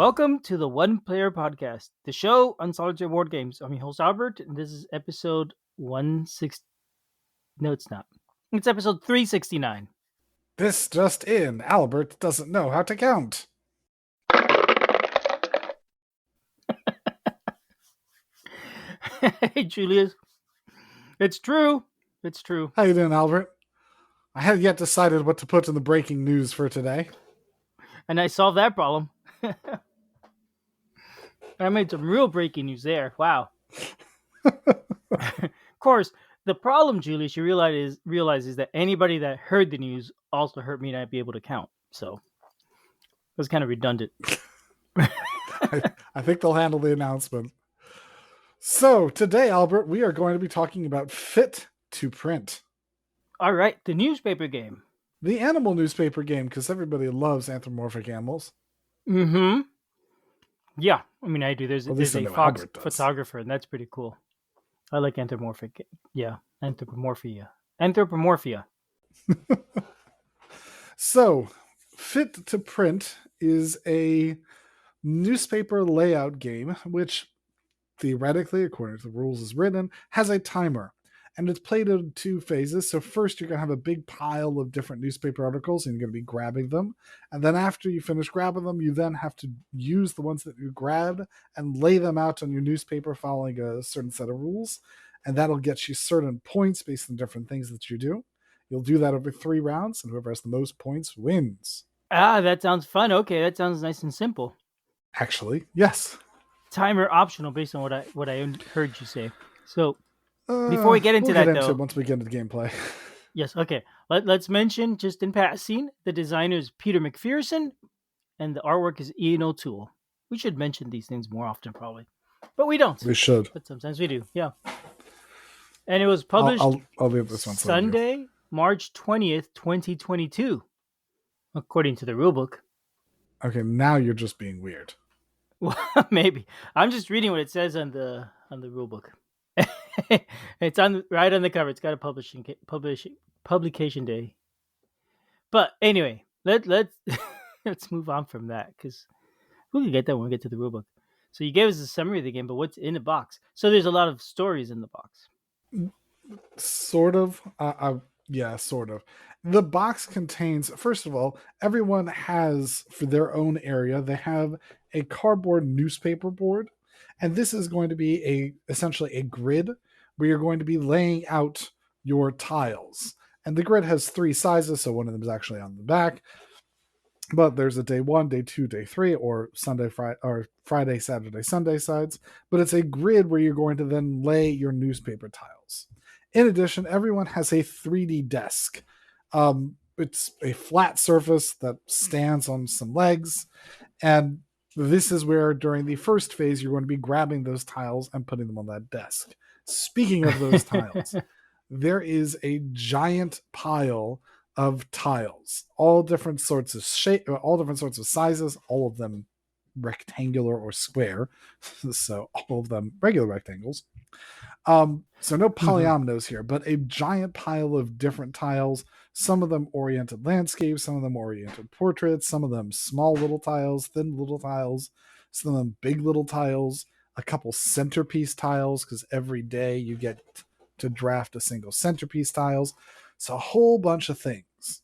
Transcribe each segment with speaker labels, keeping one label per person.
Speaker 1: Welcome to the One Player Podcast, the show on solitaire board games. I'm your host Albert, and this is episode 160. No, it's not. It's episode 369.
Speaker 2: This just in, Albert doesn't know how to count.
Speaker 1: Hey, Julius. It's true. It's true.
Speaker 2: How you doing, Albert? I hadn't yet decided what to put in the breaking news for today.
Speaker 1: And I solved that problem. I made some real breaking news there. Wow. Of course, the problem, Julius, you realize is that anybody that heard the news also heard me not be able to count. So it was kind of redundant.
Speaker 2: I think they'll handle the announcement. So today, Albert, we are going to be talking about Fit to Print.
Speaker 1: All right, the newspaper game.
Speaker 2: The animal newspaper game, because everybody loves anthropomorphic animals.
Speaker 1: Mm-hmm. Yeah, I mean, I do. There's a fox
Speaker 2: Albert does.
Speaker 1: photographer, and that's pretty cool. I like anthropomorphic. Yeah, Anthropomorphia.
Speaker 2: So, Fit to Print is a newspaper layout game, which theoretically, according to the rules as written, has a timer. And it's played in two phases. So first you're going to have a big pile of different newspaper articles and you're going to be grabbing them. And then after you finish grabbing them, you then have to use the ones that you grabbed and lay them out on your newspaper following a certain set of rules. And that'll get you certain points based on different things that you do. You'll do that over 3 rounds, and whoever has the most points wins.
Speaker 1: Ah, that sounds fun. Okay, that sounds nice and simple.
Speaker 2: Actually, yes.
Speaker 1: Timer optional based on what I heard you say. So before we get into that, though,
Speaker 2: once we get into the gameplay.
Speaker 1: Yes, okay. Let's mention just in passing the designer is Peter McPherson, and the artwork is Ian O'Toole. We should mention these things more often, probably, but we don't.
Speaker 2: We should,
Speaker 1: but sometimes we do. Yeah. And it was published
Speaker 2: I'll leave this one
Speaker 1: Sunday, March 20th, 2022, according to the rulebook.
Speaker 2: Okay, now you're just being weird.
Speaker 1: Well, maybe. I'm just reading what it says on the rulebook. It's right on the cover. It's got a publication day. But anyway, let's let's move on from that because we can get that when we get to the rulebook. So you gave us a summary of the game, but what's in the box? So there's a lot of stories in the box.
Speaker 2: Sort of. Yeah, sort of. The box contains, first of all, everyone has, for their own area, they have a cardboard newspaper board. And this is going to be essentially a grid where you're going to be laying out your tiles. And the grid has 3 sizes, so one of them is actually on the back. But there's a day 1, day 2, day 3, or Friday, Saturday, Sunday sides. But it's a grid where you're going to then lay your newspaper tiles. In addition, everyone has a 3D desk. It's a flat surface that stands on some legs. And this is where, during the first phase, you're going to be grabbing those tiles and putting them on that desk. Speaking of those tiles, there is a giant pile of tiles, all different sorts of shape, all different sorts of sizes, all of them rectangular or square. So all of them regular rectangles. So no polyominoes here, but a giant pile of different tiles. Some of them oriented landscapes, some of them oriented portraits, some of them small little tiles, thin little tiles, some of them big little tiles, a couple centerpiece tiles, because every day you get to draft a single centerpiece tiles. So a whole bunch of things.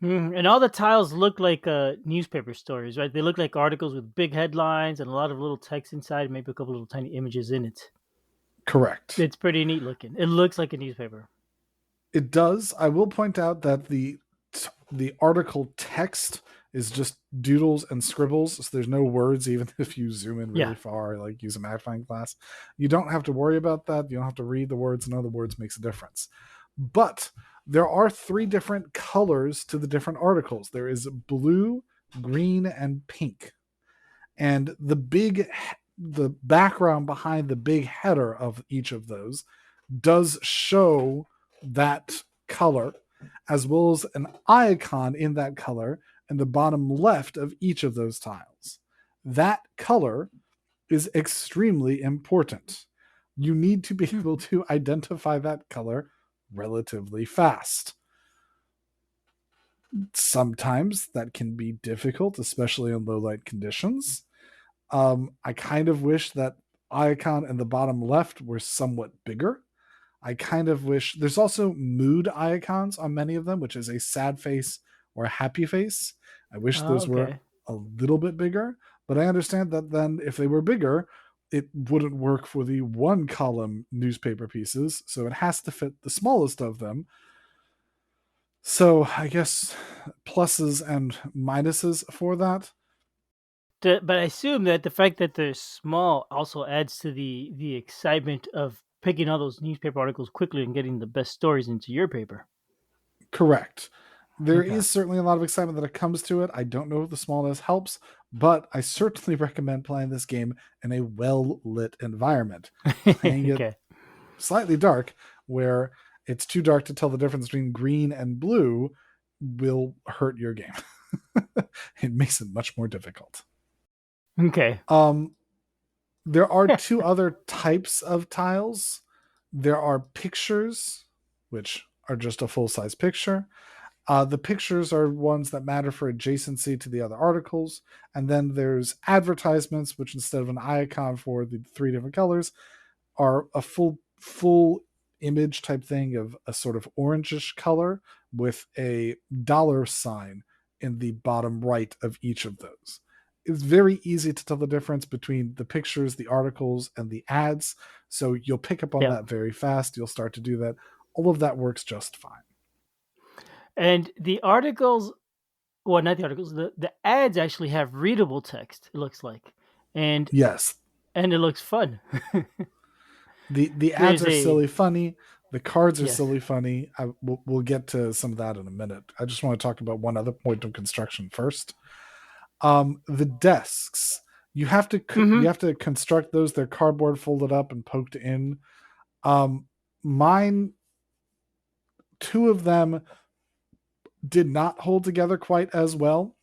Speaker 1: And all the tiles look like newspaper stories, right? They look like articles with big headlines and a lot of little text inside, maybe a couple little tiny images in it.
Speaker 2: Correct.
Speaker 1: It's pretty neat looking. It looks like a newspaper.
Speaker 2: It does. I will point out that the article text is just doodles and scribbles. So there's no words, even if you zoom in really far, like use a magnifying glass. You don't have to worry about that. You don't have to read the words. None of the words makes a difference. But there are 3 different colors to the different articles. There is blue, green, and pink. And the background behind the big header of each of those does show that color, as well as an icon in that color in the bottom left of each of those tiles. That color is extremely important. You need to be able to identify that color relatively fast. Sometimes that can be difficult, especially in low light conditions. I kind of wish that icon in the bottom left were somewhat bigger. I kind of wish there's also mood icons on many of them, which is a sad face or a happy face. I wish those were
Speaker 1: Okay.
Speaker 2: a little bit bigger, but I understand that then if they were bigger, it wouldn't work for the one column newspaper pieces. So it has to fit the smallest of them. So I guess pluses and minuses for that.
Speaker 1: But I assume that the fact that they're small also adds to the excitement of picking all those newspaper articles quickly and getting the best stories into your paper.
Speaker 2: Correct. There
Speaker 1: Okay.
Speaker 2: is certainly a lot of excitement that comes to it. I don't know if the smallness helps, but I certainly recommend playing this game in a well lit environment. Playing it
Speaker 1: Okay.
Speaker 2: slightly dark, where it's too dark to tell the difference between green and blue, will hurt your game. It makes it much more difficult.
Speaker 1: Okay.
Speaker 2: Um, there are two other types of tiles. There are pictures, which are just a full size picture. The pictures are ones that matter for adjacency to the other articles. And then there's advertisements, which instead of an icon for the three different colors, are a full image type thing of a sort of orangish color with a dollar sign in the bottom right of each of those. It's very easy to tell the difference between the pictures, the articles, and the ads. So you'll pick up on
Speaker 1: Yeah.
Speaker 2: that very fast. You'll start to do that. All of that works just fine.
Speaker 1: And the articles, well, not the articles, the ads actually have readable text, it looks like. And
Speaker 2: Yes,
Speaker 1: and it looks fun.
Speaker 2: the ads
Speaker 1: There's
Speaker 2: are
Speaker 1: a
Speaker 2: silly funny. The cards are
Speaker 1: yes.
Speaker 2: silly funny. We'll get to some of that in a minute. I just want to talk about one other point of construction first. The desks, you
Speaker 1: Mhm.
Speaker 2: have to construct those. They're cardboard folded up and poked in. um Mine, two of them did not hold together quite as well.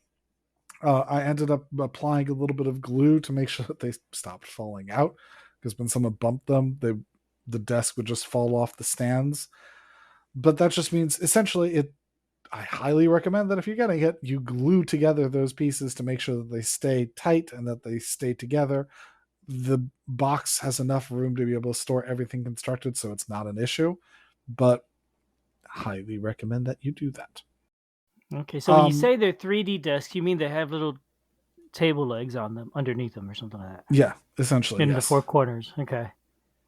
Speaker 2: I ended up applying a little bit of glue to make sure that they stopped falling out, because when someone bumped them, the desk would just fall off the stands. But that just means essentially it. I highly recommend that if you're getting it, you glue together those pieces to make sure that they stay tight and that they stay together. The box has enough room to be able to store everything constructed, so it's not an issue. But highly recommend that you do that.
Speaker 1: Okay, so when you
Speaker 2: Um,
Speaker 1: say they're 3D desks, you mean they have little table legs on them, underneath them, or something like that,
Speaker 2: yeah, essentially,
Speaker 1: in the
Speaker 2: yes,
Speaker 1: four corners. Okay.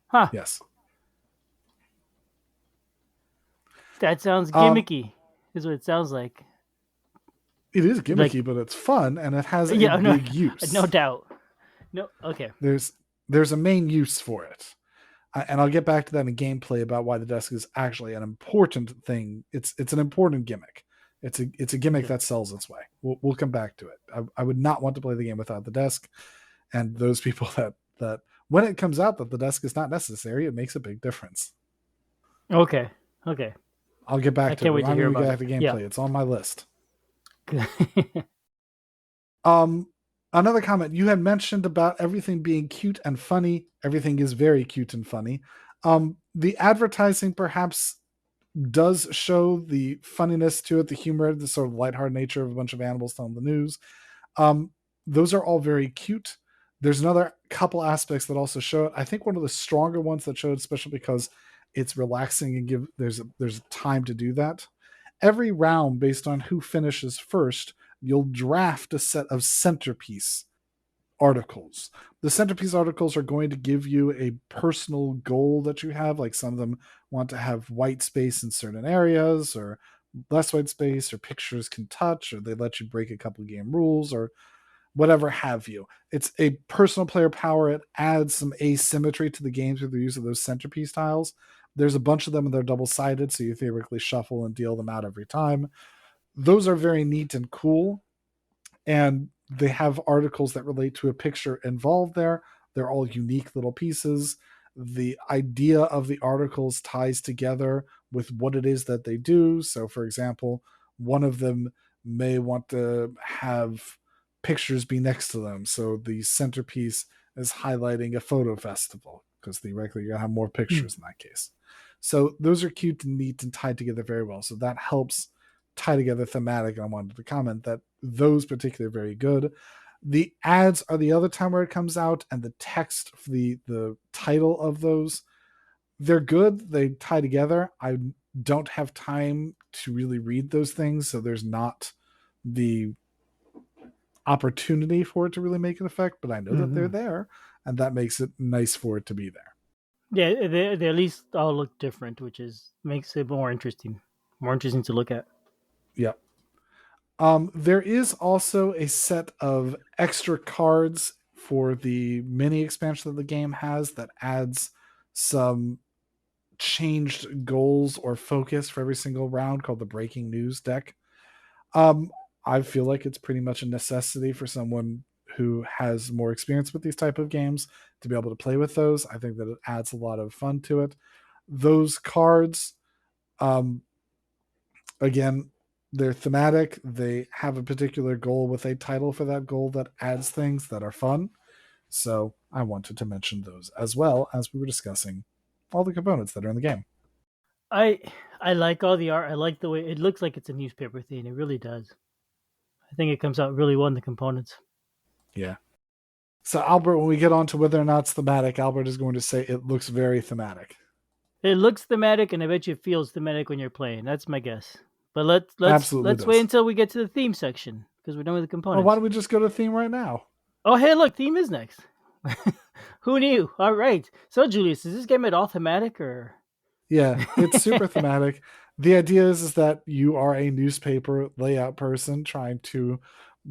Speaker 1: Huh.
Speaker 2: yes.
Speaker 1: That sounds
Speaker 2: Um,
Speaker 1: gimmicky. Is what it sounds like.
Speaker 2: it is
Speaker 1: Like,
Speaker 2: gimmicky, but it's fun and it has a
Speaker 1: yeah, no,
Speaker 2: big
Speaker 1: no
Speaker 2: use.
Speaker 1: doubt. No. Okay.
Speaker 2: There's there's a main use for it. And I'll get back to that in gameplay about why the desk is actually an important thing. It's an important gimmick. It's a gimmick
Speaker 1: Okay.
Speaker 2: that sells its way. We'll come back to it. I would not want to play the game without the desk, and those people that when it comes out that the desk is not necessary, it makes a big difference.
Speaker 1: Okay. Okay.
Speaker 2: I'll get
Speaker 1: I
Speaker 2: back to it.
Speaker 1: can't wait to
Speaker 2: Remind me
Speaker 1: hear
Speaker 2: when we get
Speaker 1: about
Speaker 2: back
Speaker 1: it.
Speaker 2: to
Speaker 1: Yeah.
Speaker 2: gameplay. It's on my list. Um, Another comment you had mentioned about everything being cute and funny. Everything is very cute and funny. The advertising perhaps does show the funniness to it, the humor, the sort of lighthearted nature of a bunch of animals telling the news. Um, those are all very cute. There's another couple aspects that also show it. I think one of the stronger ones that showed, especially because it's relaxing and there's time to do that. Every round, based on who finishes first, you'll draft a set of centerpiece articles. The centerpiece articles are going to give you a personal goal that you have. Like some of them want to have white space in certain areas, or less white space, or pictures can touch, or they let you break a couple game rules, or whatever have you. It's a personal player power. It adds some asymmetry to the game through the use of those centerpiece tiles. There's a bunch of them and they're double sided, so you theoretically shuffle and deal them out every time. Those are very neat and cool, and they have articles that relate to a picture involved there. They're all unique little pieces. The idea of the articles ties together with what it is that they do. So, for example, one of them may want to have pictures be next to them. So the centerpiece is highlighting a photo festival because theoretically you're going to have more
Speaker 1: Hmm.
Speaker 2: pictures in that case. So those are cute and neat and tied together very well. So that helps tie together thematic. And I wanted to comment that those particularly are very good. The ads are the other time where it comes out, and the text for the title of those, they're good. They tie together. I don't have time to really read those things, so there's not the opportunity for it to really make an effect, but I know that they're
Speaker 1: Hmm.
Speaker 2: there, and that makes it nice for it to be there.
Speaker 1: Yeah, they at least all look different, which is makes it more interesting to look at.
Speaker 2: Yep. There is also a set of extra cards for the mini expansion that the game has that adds some changed goals or focus for every single round called the Breaking News deck. Um, I feel like it's pretty much a necessity for someone who has more experience with these type of games to be able to play with those. I think that it adds a lot of fun to it. Those cards, um, again, they're thematic. They have a particular goal with a title for that goal that adds things that are fun. So I wanted to mention those as well as we were discussing all the components that are in the game.
Speaker 1: I I like all the art. I like the way it looks like it's a newspaper thing. It really does. I think it comes out really well in the components.
Speaker 2: Yeah. So Albert, when we get on to whether or not it's thematic, Albert is going to say it looks very thematic.
Speaker 1: It looks thematic, and I bet you it feels thematic when you're playing. That's my guess. But
Speaker 2: Absolutely
Speaker 1: let's wait
Speaker 2: does.
Speaker 1: until we get to the theme section because we're done with the
Speaker 2: Well, why
Speaker 1: components.
Speaker 2: don't we just go to theme right now?
Speaker 1: Oh, hey, look, theme is next. Who knew? All right. So, Julius, is this game at all thematic or?
Speaker 2: Yeah, it's super thematic. The idea is that you are a newspaper layout person trying to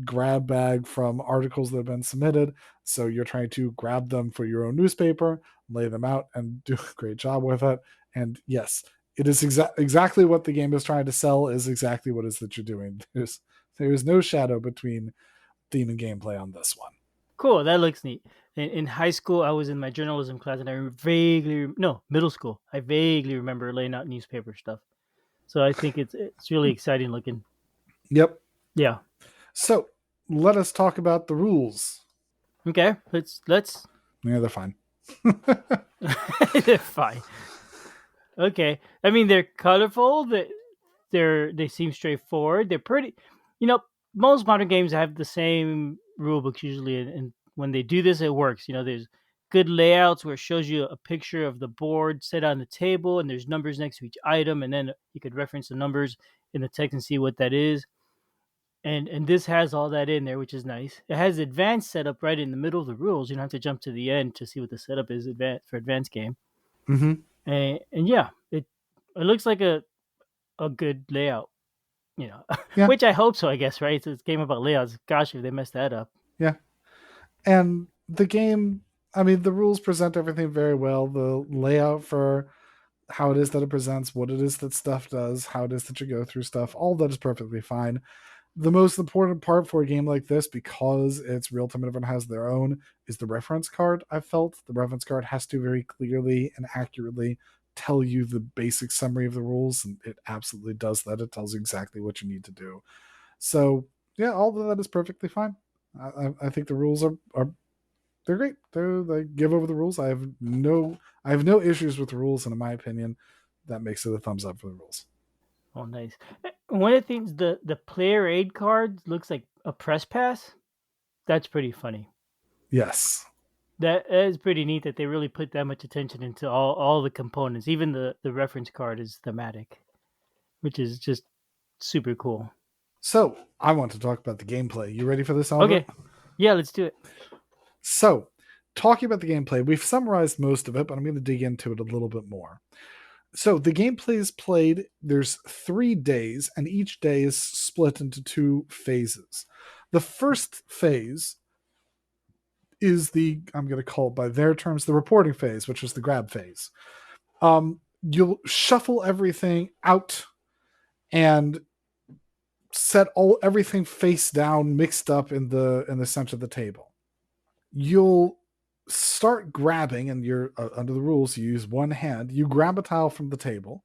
Speaker 2: grab bag from articles that have been submitted. So you're trying to grab them for your own newspaper, lay them out, and do a great job with it. And yes, it is exactly what the game is trying to sell. Is exactly what it is that you're doing. There's no shadow between theme and gameplay on this one.
Speaker 1: Cool, that looks neat. In high school, I was in my journalism class, and no, middle school. I vaguely remember laying out newspaper stuff. So I think it's really exciting looking.
Speaker 2: Yep.
Speaker 1: Yeah.
Speaker 2: So let us talk about the rules.
Speaker 1: Okay. Let's.
Speaker 2: Yeah, they're fine.
Speaker 1: They're fine. Okay. I mean, they're colorful. They seem straightforward. They're pretty. You know, most modern games have the same rule books usually, and when they do this, it works. There's good layouts where it shows you a picture of the board set on the table, and there's numbers next to each item, and then you could reference the numbers in the text and see what that is. And this has all that in there, which is nice. It has advanced setup right in the middle of the rules. You don't have to jump to the end to see what the setup is for advanced game.
Speaker 2: Mm-hmm.
Speaker 1: And yeah, it looks like a good layout.
Speaker 2: Yeah,
Speaker 1: Which I hope so. I guess right. It's a game about layouts. Gosh, if they messed that up.
Speaker 2: yeah. And the game, I mean, the rules present everything very well. The layout for how it is that it presents, what it is that stuff does, how it is that you go through stuff, all that is perfectly fine. The most important part for a game like this, because it's real time and everyone has their own, is the reference card. I felt the reference card has to very clearly and accurately tell you the basic summary of the rules, and it absolutely does that. It tells you exactly what you need to do. So yeah, all of that is perfectly fine. I think the rules are they're great. They give over the rules. I have no issues with the rules, and in my opinion, that makes it a thumbs up for the rules.
Speaker 1: Oh, nice. One of the things the player aid card looks like a press pass. That's pretty funny.
Speaker 2: Yes.
Speaker 1: That is pretty neat that they really put that much attention into all the components. Even the reference card is thematic, which is just super cool.
Speaker 2: So I want to talk about the gameplay. You ready for this, Albert?
Speaker 1: Okay, yeah, let's do it.
Speaker 2: So, talking about the gameplay, we've summarized most of it, but I'm going to dig into it a little bit more. So, the gameplay is played, there's 3 days, and each day is split into 2 phases. The first phase is I'm going to call it by their terms, the reporting phase, which is the grab phase. You'll shuffle everything out and set everything face down, mixed up in the center of the table. You'll start grabbing, and you're under the rules. You use one hand. You grab a tile from the table.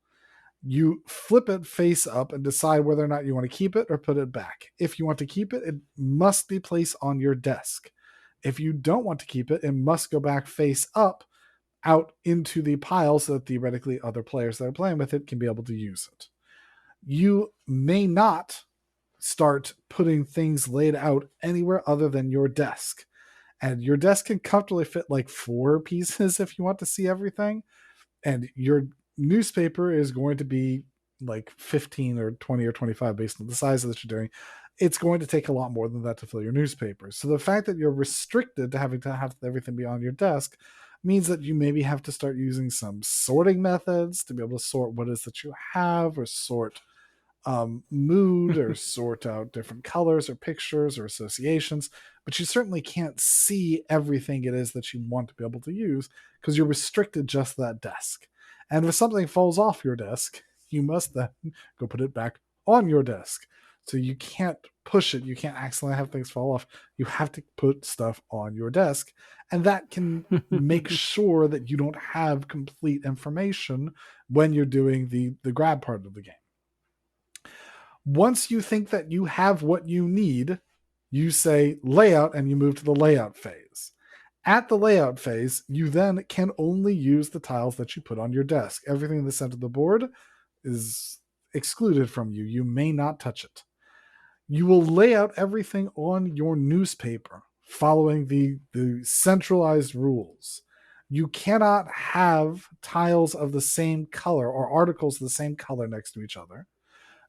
Speaker 2: You flip it face up and decide whether or not you want to keep it or put it back. If you want to keep it, it must be placed on your desk. If you don't want to keep it, it must go back face up out into the pile so that theoretically other players that are playing with it can be able to use it. You may not start putting things laid out anywhere other than your desk. And your desk can comfortably fit like 4 pieces if you want to see everything. And your newspaper is going to be like 15 or 20 or 25 based on the size that you're doing. It's going to take a lot more than that to fill your newspaper. So the fact that you're restricted to having to have everything be on your desk means that you maybe have to start using some sorting methods to be able to sort what it is that you have, or sort mood, or sort out different colors or pictures or associations. But you certainly can't see everything it is that you want to be able to use because you're restricted just to that desk. And if something falls off your desk, you must then go put it back on your desk. So you can't push it. You can't accidentally have things fall off. You have to put stuff on your desk. And that can make sure that you don't have complete information when you're doing the grab part of the game. Once you think that you have what you need, you say layout and you move to the layout phase. At the layout phase, you then can only use the tiles that you put on your desk. Everything in the center of the board is excluded from you. You may not touch it. You will lay out everything on your newspaper following the centralized rules. You cannot have tiles of the same color or articles of the same color next to each other.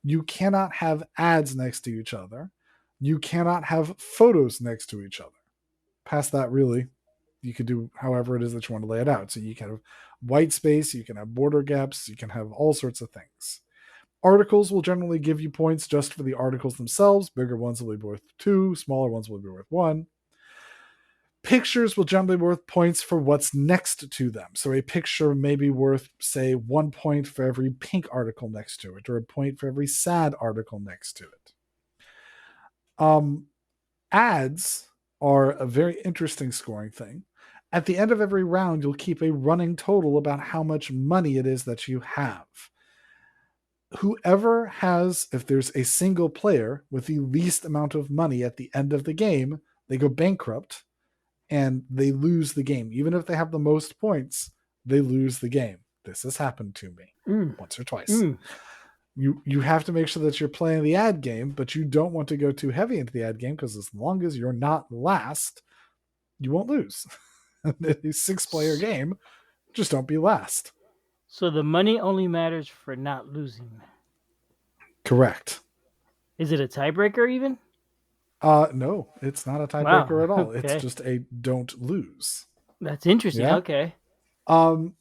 Speaker 2: You cannot have ads next to each other. You cannot have photos next to each other. Past that, really, you could do however it is that you want to lay it out. So you can have white space, you can have border gaps, you can have all sorts of things. Articles will generally give you points just for the articles themselves. Bigger ones will be worth 2, smaller ones will be worth 1. Pictures will generally be worth points for what's next to them. So a picture may be worth, say, 1 point for every pink article next to it, or a point for every sad article next to it. Ads are a very interesting scoring thing. At the end of every round, you'll keep a running total about how much money it is that you have. Whoever has, if there's a single player with the least amount of money at the end of the game, they go bankrupt and they lose the game. Even if they have the most points, they lose the game. This has happened to me once or twice. You have to make sure that you're playing the ad game, but you don't want to go too heavy into the ad game, because as long as you're not last, you won't lose. A 6-player game, just don't be last.
Speaker 1: So the money only matters for not losing.
Speaker 2: Correct.
Speaker 1: Is it a tiebreaker even?
Speaker 2: No, it's not a tiebreaker
Speaker 1: Wow.
Speaker 2: at all.
Speaker 1: Okay.
Speaker 2: It's just a don't lose.
Speaker 1: That's interesting.
Speaker 2: Yeah.
Speaker 1: Okay.
Speaker 2: And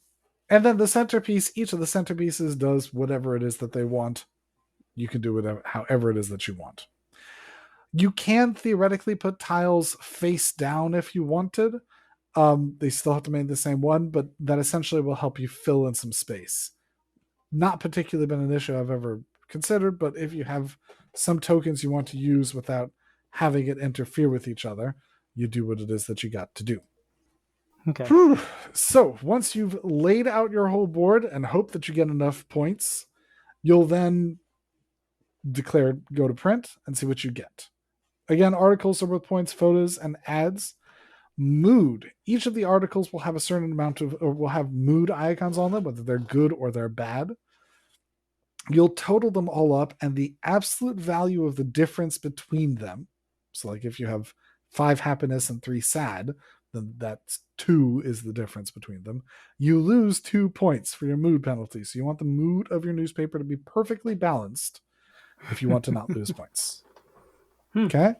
Speaker 2: then the centerpiece, each of the centerpieces does whatever it is that they want. You can do whatever, however it is that you want. You can theoretically put tiles face down if you wanted. They still have to remain the same one, but that essentially will help you fill in some space. Not particularly been an issue I've ever considered, but if you have some tokens you want to use without having it interfere with each other, you do what it is that you got to do.
Speaker 1: Okay.
Speaker 2: So once you've laid out your whole board and hope that you get enough points, you'll then declare go to print and see what you get. Again, articles are worth points, photos, and ads. Mood. Each of the articles will have a certain amount of, or will have mood icons on them, whether they're good or they're bad. You'll total them all up, and the absolute value of the difference between them. So, like if you have 5 happiness and 3 sad, then that's 2 is the difference between them. You lose 2 points for your mood penalty. So you want the mood of your newspaper to be perfectly balanced if you want to not lose points. Okay?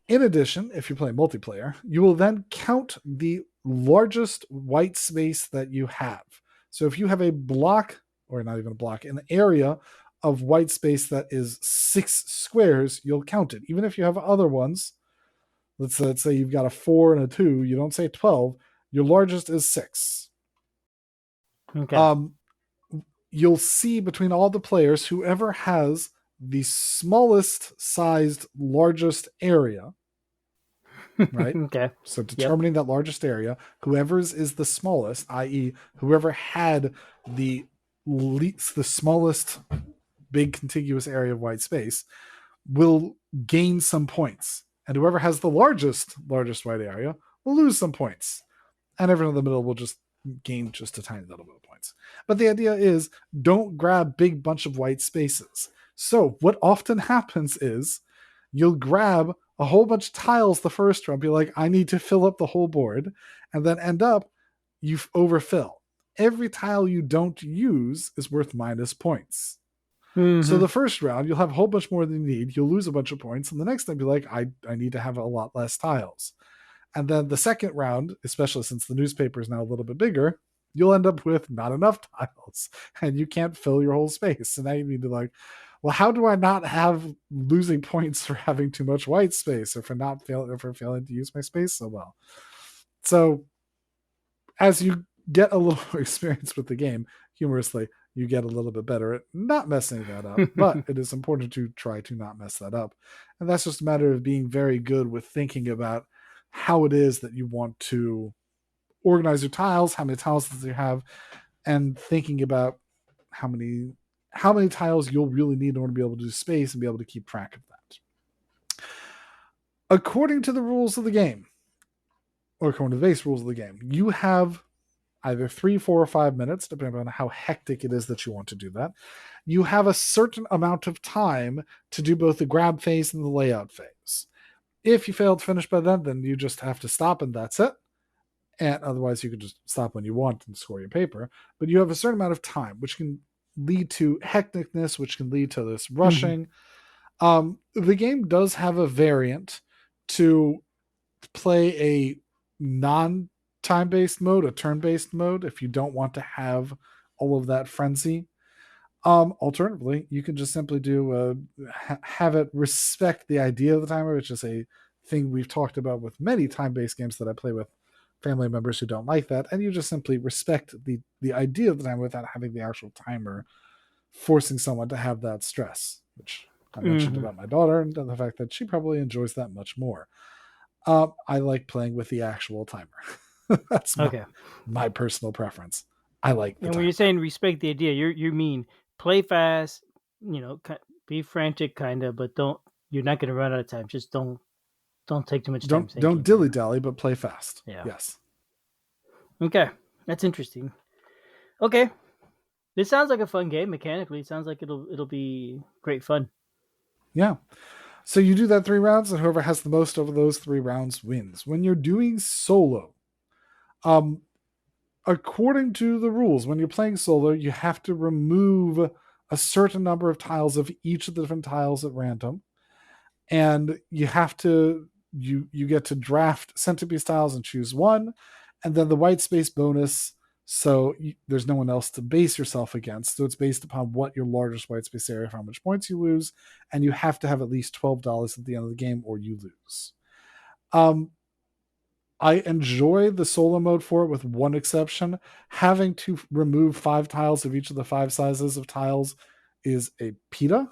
Speaker 2: In addition, if you play multiplayer, you will then count the largest white space that you have. So if you have a block, or not even a block, an area of white space that is 6 squares, you'll count it. Even if you have other ones, let's say you've got a 4 and a 2, you don't say 12, your largest is 6.
Speaker 1: Okay.
Speaker 2: You'll see between all the players, whoever has the smallest sized largest area, right?
Speaker 1: Okay.
Speaker 2: So determining that largest area, whoever's is the smallest, i.e. whoever had the least, the smallest big contiguous area of white space, will gain some points. And whoever has the largest white area will lose some points. And everyone in the middle will just gain just a tiny little bit of points. But the idea is, don't grab big bunch of white spaces. So what often happens is you'll grab a whole bunch of tiles the first round, be like, I need to fill up the whole board, and then end up you overfill. Every tile you don't use is worth minus points. So
Speaker 1: Mm-hmm.
Speaker 2: the first round, you'll have a whole bunch more than you need. You'll lose a bunch of points. And the next time, you're like, I need to have a lot less tiles. And then the second round, especially since the newspaper is now a little bit bigger, you'll end up with not enough tiles and you can't fill your whole space. So now you need to like, well, how do I not have losing points for having too much white space or for failing to use my space so well? So as you get a little more experience with the game, humorously, you get a little bit better at not messing that up. But it is important to try to not mess that up. And that's just a matter of being very good with thinking about how it is that you want to organize your tiles, how many tiles does you have, and thinking about how many tiles you'll really need in order to be able to do space and be able to keep track of that. According to the rules of the game, or according to the base rules of the game, you have either 3, 4, or 5 minutes, depending on how hectic it is that you want to do that. You have a certain amount of time to do both the grab phase and the layout phase. If you fail to finish by then you just have to stop and that's it. And otherwise, you can just stop when you want and score your paper. But you have a certain amount of time, which can lead to hecticness, which can lead to this rushing. The game does have a variant to play a non time based mode, a turn based mode, if you don't want to have all of that frenzy. Alternatively, you can just simply do have it respect the idea of the timer, which is a thing we've talked about with many time based games that I play with family members who don't like that, and you just simply respect the idea of the timer without having the actual timer forcing someone to have that stress, which I mentioned
Speaker 1: Mm-hmm.
Speaker 2: about my daughter and the fact that she probably enjoys that much more. I like playing with the actual timer. That's
Speaker 1: Okay.
Speaker 2: my personal preference. I like the
Speaker 1: And when you're
Speaker 2: timer.
Speaker 1: saying respect the idea, you mean play fast, be frantic, kind of, but don't. You're not going to run out of time. Just don't take too much time
Speaker 2: Don't
Speaker 1: thinking.
Speaker 2: dilly dally, but play fast.
Speaker 1: Yeah.
Speaker 2: Yes.
Speaker 1: Okay, that's interesting. Okay, this sounds like a fun game mechanically. It sounds like it'll be great fun.
Speaker 2: Yeah. So you do that 3 rounds, and whoever has the most over those 3 rounds wins. When you're doing solo, um, according to the rules, when you're playing solo, you have to remove a certain number of tiles of each of the different tiles at random, and you have to you get to draft centerpiece tiles and choose one, and then the white space bonus. So there's no one else to base yourself against. So it's based upon what your largest white space area, for how much points you lose, and you have to have at least $12 at the end of the game, or you lose. Um, I enjoy the solo mode for it with one exception. Having to remove 5 tiles of each of the 5 sizes of tiles is a PETA.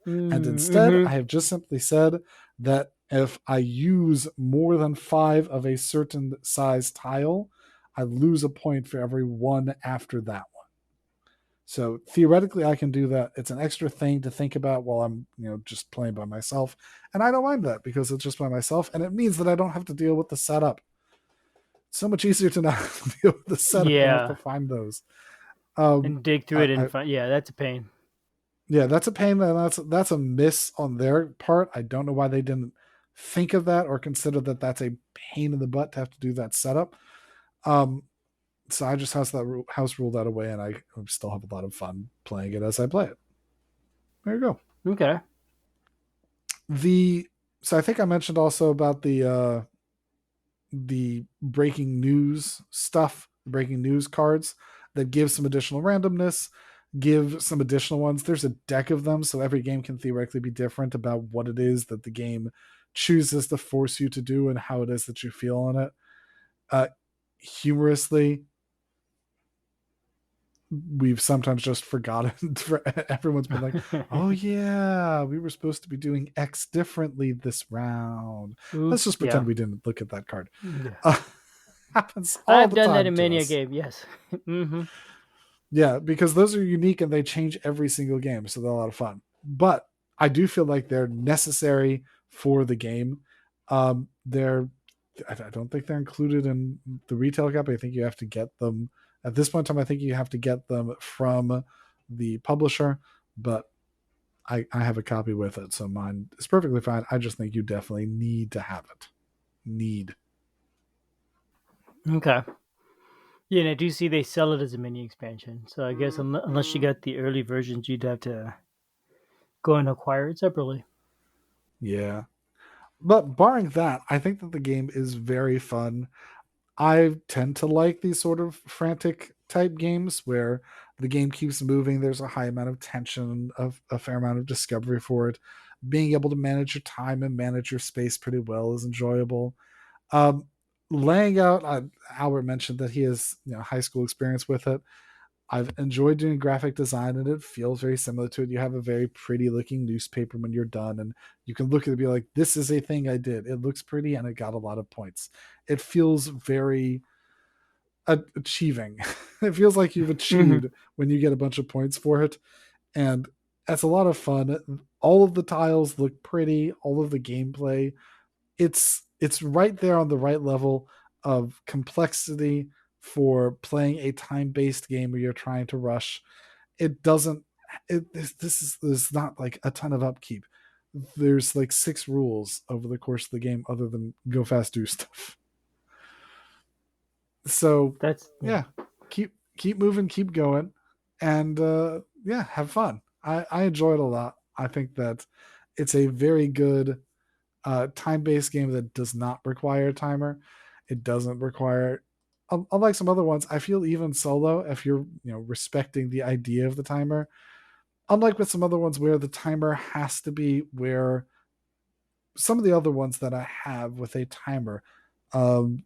Speaker 2: And instead,
Speaker 1: Mm-hmm.
Speaker 2: I have just simply said that if I use more than 5 of a certain size tile, I lose a point for every one after that one. So theoretically, I can do that. It's an extra thing to think about while I'm, just playing by myself, and I don't mind that because it's just by myself, and it means that I don't have to deal with the setup. It's so much easier to not deal with the setup and have to
Speaker 1: Yeah,
Speaker 2: find those. Um,
Speaker 1: and dig through
Speaker 2: I,
Speaker 1: it and
Speaker 2: I
Speaker 1: find. Yeah, that's a pain.
Speaker 2: yeah, that's a pain. And that's a miss on their part. I don't know why they didn't think of that or consider that that's a pain in the butt to have to do that setup. Um, so I just house rule that away, and I still have a lot of fun playing it as I play it. There you go.
Speaker 1: Okay.
Speaker 2: The so I think I mentioned also about the breaking news stuff, the breaking news cards that give some additional randomness, give some additional ones. There's a deck of them, so every game can theoretically be different about what it is that the game chooses to force you to do and how it is that you feel on it. Humorously, we've sometimes just forgotten. Everyone's been like, oh yeah, we were supposed to be doing X differently this round. Let's
Speaker 1: Oops.
Speaker 2: just
Speaker 1: Yeah.
Speaker 2: pretend we didn't look at that card.
Speaker 1: Yeah.
Speaker 2: uh, Happens all
Speaker 1: I've
Speaker 2: the
Speaker 1: done that
Speaker 2: time
Speaker 1: in
Speaker 2: to
Speaker 1: many a
Speaker 2: us.
Speaker 1: game. Yes. Mm-hmm.
Speaker 2: Yeah, because those are unique and they change every single game, so they're a lot of fun. But I do feel like they're necessary for the game. They're I don't think they're included in the retail cap. I think you have to get them at this point in time. I think you have to get them from the publisher, but I have a copy with it, so mine is perfectly fine. I just think you definitely need to have it. Need.
Speaker 1: Okay. Yeah, and I do see they sell it as a mini expansion. So I guess unless you got the early versions, you'd have to go and acquire it separately.
Speaker 2: Yeah. But barring that, I think that the game is very fun. I tend to like these sort of frantic type games where the game keeps moving. There's a high amount of tension, of a fair amount of discovery for it. Being able to manage your time and manage your space pretty well is enjoyable. Um, laying out, Albert mentioned that he has high school experience with it. I've enjoyed doing graphic design and it feels very similar to it. You have a very pretty looking newspaper when you're done, and you can look at it and be like, this is a thing I did. It looks pretty and it got a lot of points. It feels very achieving. It feels like you've
Speaker 1: Hmm.
Speaker 2: achieved when you get a bunch of points for it. And that's a lot of fun. All of the tiles look pretty, all of the gameplay. It's right there on the right level of complexity for playing a time-based game where you're trying to rush. It doesn't this is not like a ton of upkeep. There's like 6 rules over the course of the game other than go fast, do stuff. So
Speaker 1: That's yeah.
Speaker 2: yeah, keep moving, keep going, and yeah, have fun. I enjoy it a lot. I think that it's a very good time-based game that does not require a timer. It doesn't require, unlike some other ones. I feel even solo, if you're respecting the idea of the timer, unlike with some other ones where the timer has to be where some of the other ones that I have with a timer, um,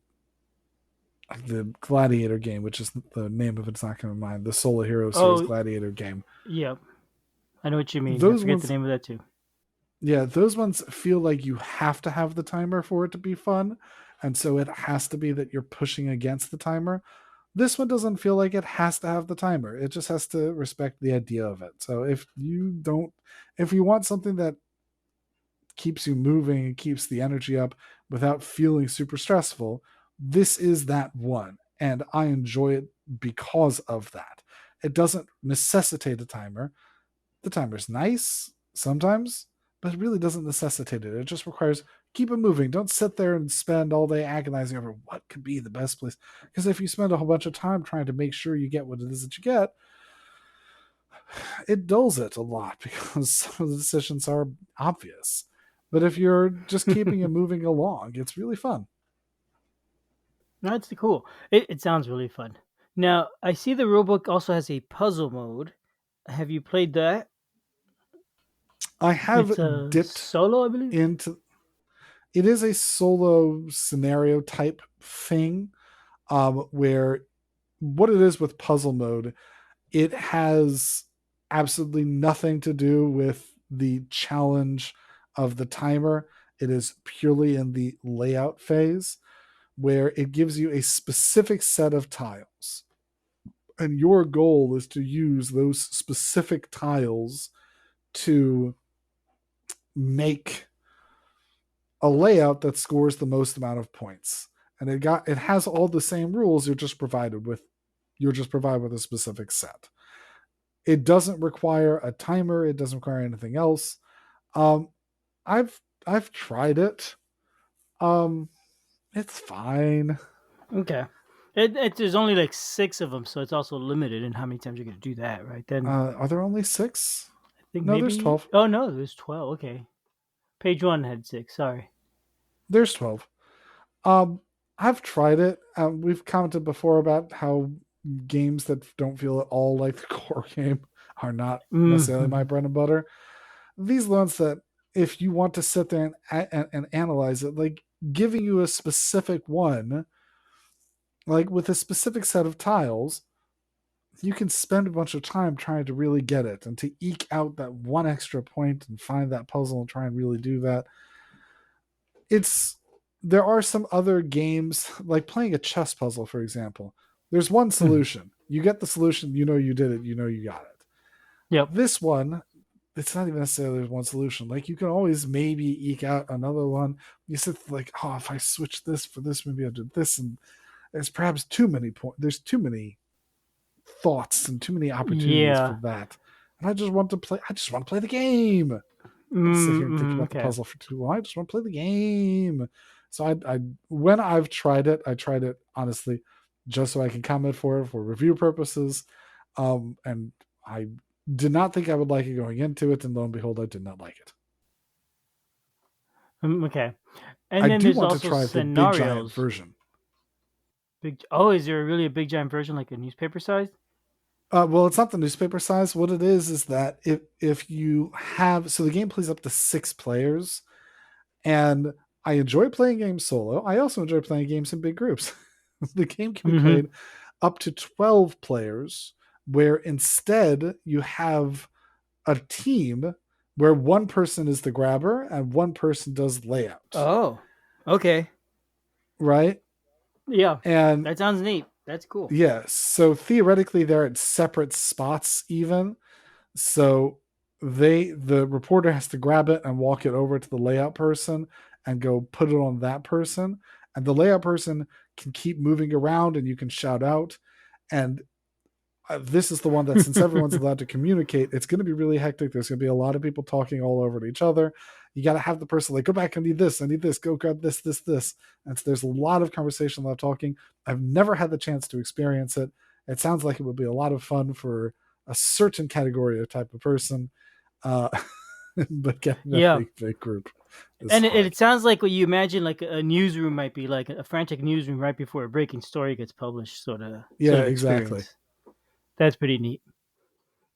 Speaker 2: the Gladiator game, which is the name of it's not coming to mind, the Solo Hero series
Speaker 1: Oh,
Speaker 2: Gladiator game.
Speaker 1: yeah. I know what you mean. I
Speaker 2: Those
Speaker 1: forget the
Speaker 2: ones,
Speaker 1: name of that too.
Speaker 2: yeah, those ones feel like you have to have the timer for it to be fun. And so it has to be that you're pushing against the timer. This one doesn't feel like it has to have the timer. It just has to respect the idea of it. So if you want something that keeps you moving and keeps the energy up without feeling super stressful, this is that one. And I enjoy it because of that. It doesn't necessitate a timer. The timer's nice sometimes, but it really doesn't necessitate it. It just requires keep it moving. Don't sit there and spend all day agonizing over what could be the best place. Because if you spend a whole bunch of time trying to make sure you get what it is that you get, it dulls it a lot because some of the decisions are obvious. But if you're just keeping it moving along, it's really fun.
Speaker 1: That's cool. It sounds really fun. Now I see the rulebook also has a puzzle mode. Have you played that?
Speaker 2: I have
Speaker 1: It's a
Speaker 2: dipped
Speaker 1: solo, I believe.
Speaker 2: into it is a solo scenario type thing, where what it is with puzzle mode, it has absolutely nothing to do with the challenge of the timer. It is purely in the layout phase where it gives you a specific set of tiles. And your goal is to use those specific tiles to make a layout that scores the most amount of points. And it has all the same rules. You're just provided with a specific set. It doesn't require a timer. It doesn't require anything else. Um, I've tried it. Um, it's fine.
Speaker 1: Okay. There's only like 6 of them, so it's also limited in how many times you're going to do that, right? Then
Speaker 2: Are there only 6?
Speaker 1: I think
Speaker 2: No, there's
Speaker 1: maybe.
Speaker 2: 12.
Speaker 1: Oh no, there's 12. Okay, page one had 6. Sorry.
Speaker 2: There's 12. Um, I've tried it. We've commented before about how games that don't feel at all like the core game are not necessarily my
Speaker 1: Mm-hmm.
Speaker 2: bread and butter. These ones that, if you want to sit there and analyze it, like giving you a specific one, like with a specific set of tiles, you can spend a bunch of time trying to really get it and to eke out that one extra point and find that puzzle and try and really do that. It's There are some other games like playing a chess puzzle, for example. There's one
Speaker 1: Mm-hmm.
Speaker 2: solution. You get the solution, you know you did it, you know you got it.
Speaker 1: Yep.
Speaker 2: This one, it's not even necessarily one solution. Like you can always maybe eke out another one. You sit like, oh, if I switch this for this, maybe I did this, and there's perhaps too many points. There's too many thoughts and too many opportunities for
Speaker 1: Yeah.
Speaker 2: that. and I just want to play. I just want to play the game. Let's sit here and think about the
Speaker 1: Okay.
Speaker 2: puzzle for too long. I just want to play the game. So I when I've tried it, I tried it honestly just so I can comment for it for review purposes. And I did not think I would like it going into it, and lo and behold, I did not like it.
Speaker 1: Okay. And
Speaker 2: I
Speaker 1: then
Speaker 2: do
Speaker 1: there's
Speaker 2: want to
Speaker 1: also
Speaker 2: try the big giant
Speaker 1: scenarios.
Speaker 2: version.
Speaker 1: Is there really a big giant version like a newspaper size?
Speaker 2: Well, it's not the newspaper size. What it is that if you have, so the game plays up to 6 players, and I enjoy playing games solo. I also enjoy playing games in big groups. The game can be
Speaker 1: Mm-hmm.
Speaker 2: played up to 12 players, where instead you have a team where one person is the grabber and one person does layout,
Speaker 1: Oh, okay.
Speaker 2: right?
Speaker 1: Yeah,
Speaker 2: And
Speaker 1: that sounds neat. That's cool.
Speaker 2: yes, so theoretically they're at separate spots even. So the reporter has to grab it and walk it over to the layout person and go put it on that person, and the layout person can keep moving around and you can shout out. And this is the one that, since everyone's allowed to communicate, it's going to be really hectic. There's going to be a lot of people talking all over to each other. You got to have the person like, go back, I need this, go grab this. And so there's a lot of conversation, a lot of talking. I've never had the chance to experience it. It sounds like it would be a lot of fun for a certain category or type of person. uh but getting a
Speaker 1: Yeah,
Speaker 2: big group is
Speaker 1: and
Speaker 2: hard.
Speaker 1: it sounds like what you imagine like a newsroom might be, like a frantic newsroom right before a breaking story gets published, sort
Speaker 2: Yeah,
Speaker 1: of
Speaker 2: exactly.
Speaker 1: experience. That's pretty neat.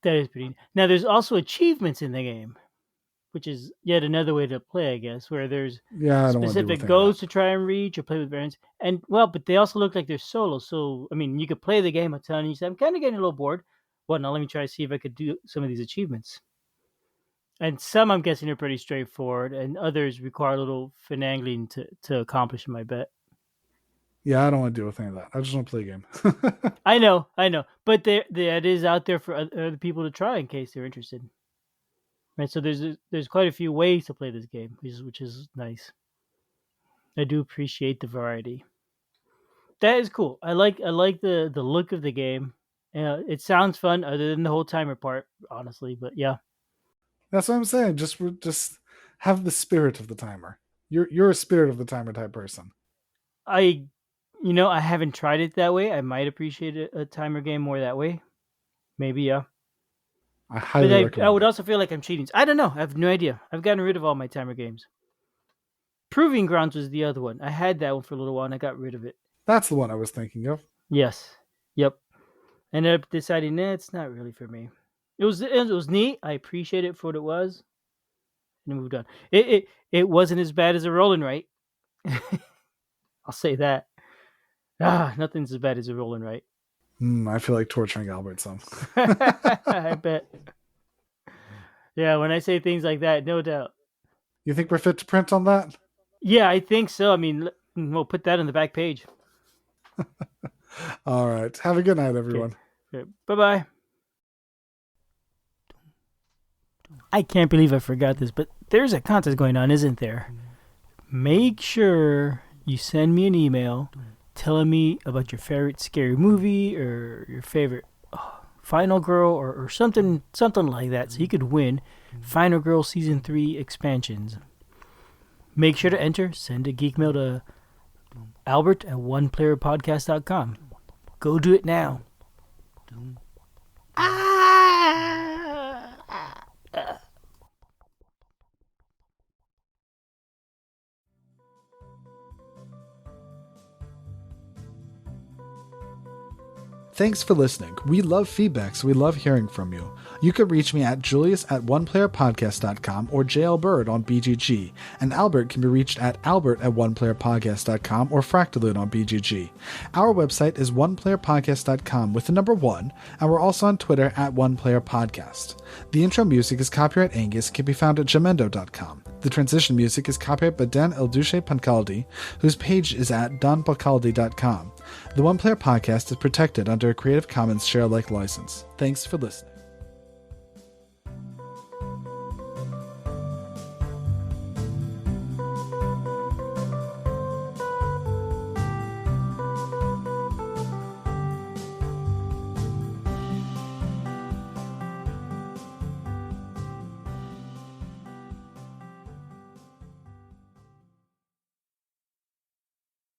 Speaker 1: That is pretty neat. Now, there's also achievements in the game, which is yet another way to play, I guess, where there's
Speaker 2: Yeah, I don't want to deal with
Speaker 1: specific
Speaker 2: any of that.
Speaker 1: goals to try and reach or play with variants. And well, but they also look like they're solo. So I mean, you could play the game a ton and you say, I'm kind of getting a little bored. Well, now let me try to see if I could do some of these achievements. And some I'm guessing are pretty straightforward, and others require a little finagling to accomplish them, I bet.
Speaker 2: Yeah, I don't want to deal with any of that. I just want to play a game.
Speaker 1: I know, but that is out there for other people to try in case they're interested. Right, so there's quite a few ways to play this game, which is nice. I do appreciate the variety. That is cool. I like the look of the game. It sounds fun, other than the whole timer part, honestly. But yeah,
Speaker 2: That's what I'm saying. Just have the spirit of the timer. You're a spirit of the timer type person.
Speaker 1: I I haven't tried it that way. I might appreciate a timer game more that way. Maybe, yeah.
Speaker 2: I
Speaker 1: But
Speaker 2: highly
Speaker 1: I
Speaker 2: recommend
Speaker 1: would
Speaker 2: it.
Speaker 1: also feel like I'm cheating. I don't know. I have no idea. I've gotten rid of all my timer games. Proving Grounds was the other one. I had that one for a little while and I got rid of it.
Speaker 2: That's the one I was thinking of.
Speaker 1: Yes. Yep. Ended up deciding, nah, it's not really for me. It was neat. I appreciate it for what it was, and I moved on. It wasn't as bad as a Rolling Right. I'll say that. Nothing's as bad as a Rolling Right.
Speaker 2: I feel like torturing Albert some.
Speaker 1: I bet. Yeah, when I say things like that, no doubt.
Speaker 2: You think we're fit to print on that?
Speaker 1: Yeah, I think so. I mean, we'll put that on the back page.
Speaker 2: All right. Have a good night,
Speaker 1: Okay.
Speaker 2: everyone.
Speaker 1: Bye bye. I can't believe I forgot this, but there's a contest going on, isn't there? Make sure you send me an email telling me about your favorite scary movie or your favorite Final Girl or something like that, so you could win Final Girl Season 3 expansions. Make sure to enter. Send a geek mail to Albert at oneplayerpodcast.com. Go do it now.
Speaker 2: Thanks for listening. We love feedback, so we love hearing from you. You can reach me at Julius at oneplayerpodcast.com or JL Bird on BGG, and Albert can be reached at Albert at oneplayerpodcast.com or Fractaloon on BGG. Our website is oneplayerpodcast.com with the number 1, and we're also on Twitter at oneplayerpodcast. The intro music is copyright Angus and can be found at jamendo.com. The transition music is copyright by Dan Elduce Pancaldi, whose page is at donpancaldi.com. The One Player Podcast is protected under a Creative Commons share-alike license. Thanks for listening.